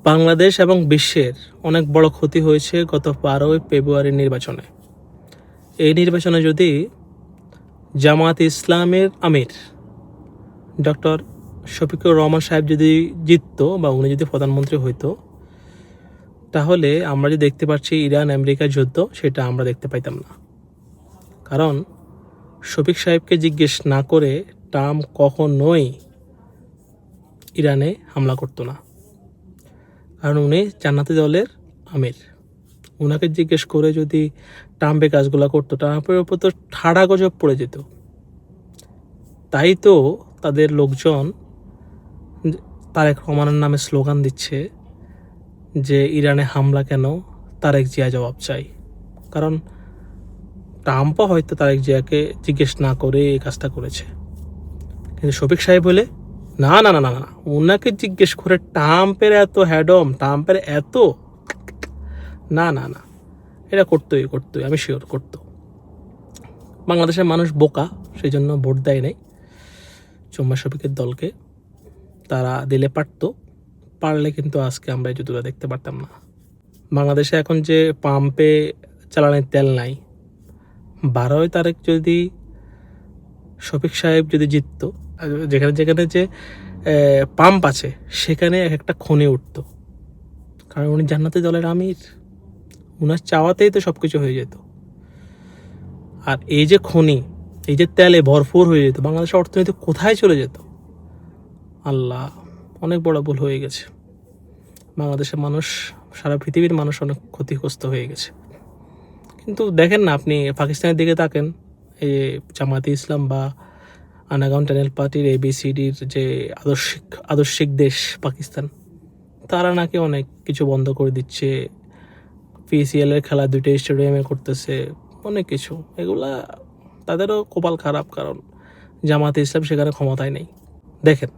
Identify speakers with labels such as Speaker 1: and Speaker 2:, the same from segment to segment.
Speaker 1: বাংলাদেশ এবং বিশ্বের অনেক বড় ক্ষতি হয়েছে গত 12ই ফেব্রুয়ারির নির্বাচনে। এই নির্বাচনে যদি জামাত ইসলামের আমির ডক্টর শফিকুর রহমান সাহেব যদি জিতত বা উনি যদি প্রধানমন্ত্রী হইতো, তাহলে আমরা যে দেখতে পাচ্ছি ইরান আমেরিকার যুদ্ধ, সেটা আমরা দেখতে পাইতাম না। কারণ শফিক সাহেবকে জিজ্ঞেস না করে ট্রাম্প কখনোই ইরানে হামলা করতো না, কারণ উনি জান্নাতি দলের আমির। ওনাকে জিজ্ঞেস করে যদি ট্রাম্পে কাজগুলো করতো, ট্রাম্পের উপর তো ঠাড়া গজব পড়ে যেত। তাই তো তাদের লোকজন তারেক রহমানের নামে স্লোগান দিচ্ছে যে ইরানে হামলা কেন, তারেক জিয়া জবাব চাই। কারণ ট্রাম্পও হয়তো তারেক জিয়াকে জিজ্ঞেস না করে এই কাজটা করেছে, কিন্তু শফিক সাহেব হলে না না না না না, ওনাকে জিজ্ঞেস করে ট্রাম্পের এত হ্যাডম, ট্রাম্পের এত না না না, এটা করতোই, আমি শিওর করতো। বাংলাদেশের মানুষ বোকা, সেই জন্য ভোট দেয় নাই জুম্মা শফিকের দলকে। তারা দিলে পারলে কিন্তু আজকে আমরা এই যুদ্ধটা দেখতে পারতাম না। বাংলাদেশে এখন যে পাম্পে জ্বালানির তেল নাই, 12ই তারিখ যদি শফিক সাহেব যদি জিতত, যেখানে যেখানে যে পাম্প আছে সেখানে এক একটা খনি উঠতো, কারণ উনি জান্নাতি দলের আমির। উনার চাওয়াতেই তো সব কিছু হয়ে যেত। আর এই যে খনি, এই যে তেলে ভরপুর হয়ে যেত, বাংলাদেশের অর্থনীতি কোথায় চলে যেত? আল্লাহ, অনেক বড় ভুল হয়ে গেছে। বাংলাদেশের মানুষ, সারা পৃথিবীর মানুষ অনেক ক্ষতিগ্রস্ত হয়ে গেছে। কিন্তু দেখেন না, আপনি পাকিস্তানের দিকে তাকেন, এই জামাতে ইসলাম বা আনাগাউন টানেল পার্টির ABCDর যে আদর্শিক দেশ পাকিস্তান, তারা নাকি অনেক কিছু বন্ধ করে দিচ্ছে, PCL এর খেলা 2টা স্টেডিয়ামে করতেছে, অনেক কিছু। এগুলা তাদেরও কপাল খারাপ, কারণ জামাতে ইসলাম সেখানে ক্ষমতায় নেই। দেখেন,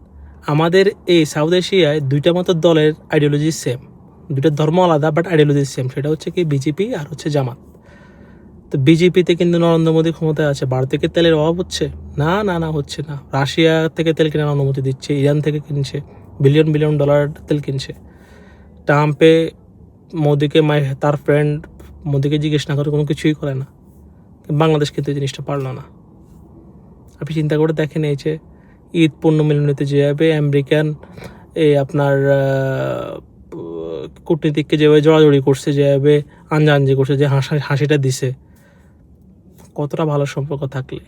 Speaker 1: আমাদের এই সাউথ এশিয়ায় 2টা মতো দলের আইডিওলজি সেম, 2টা ধর্ম আলাদা বাট আইডিওলজি সেম। সেটা হচ্ছে কি বিজেপি আর হচ্ছে জামাত। তো বিজেপিতে কিন্তু নরেন্দ্র মোদী ক্ষমতায় আছে, ভারত থেকে তেলের অভাব হচ্ছে না? না না, হচ্ছে না। রাশিয়া থেকে তেল কেনার অনুমতি দিচ্ছে, ইরান থেকে কিনছে, বিলিয়ন বিলিয়ন ডলার তেল কিনছে। ট্রাম্পে মোদীকে তার ফ্রেন্ড মোদীকে জিজ্ঞেস না করে কোনো কিছুই করে না। বাংলাদেশ কিন্তু এই জিনিসটা পারলো না। আপনি চিন্তা করে দেখেন, এই যে ঈদ পণ্য মিলনীতে যেভাবে আমেরিকান এই আপনার কূটনীতিককে যেভাবে জড়াজড়ি করছে, যেভাবে আঞ্জাঞ্জি করছে, যে হাসিটা দিছে, কতটা ভালো সম্পর্ক থাকলে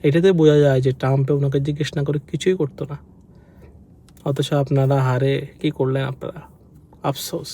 Speaker 1: এটাতে বোঝা যায় যে ট্রাম্পে ওনাকে জিজ্ঞেস না করে কিছুই করতো না। অথচ আপনারা হারে কি করলেন আপনারা, আফসোস।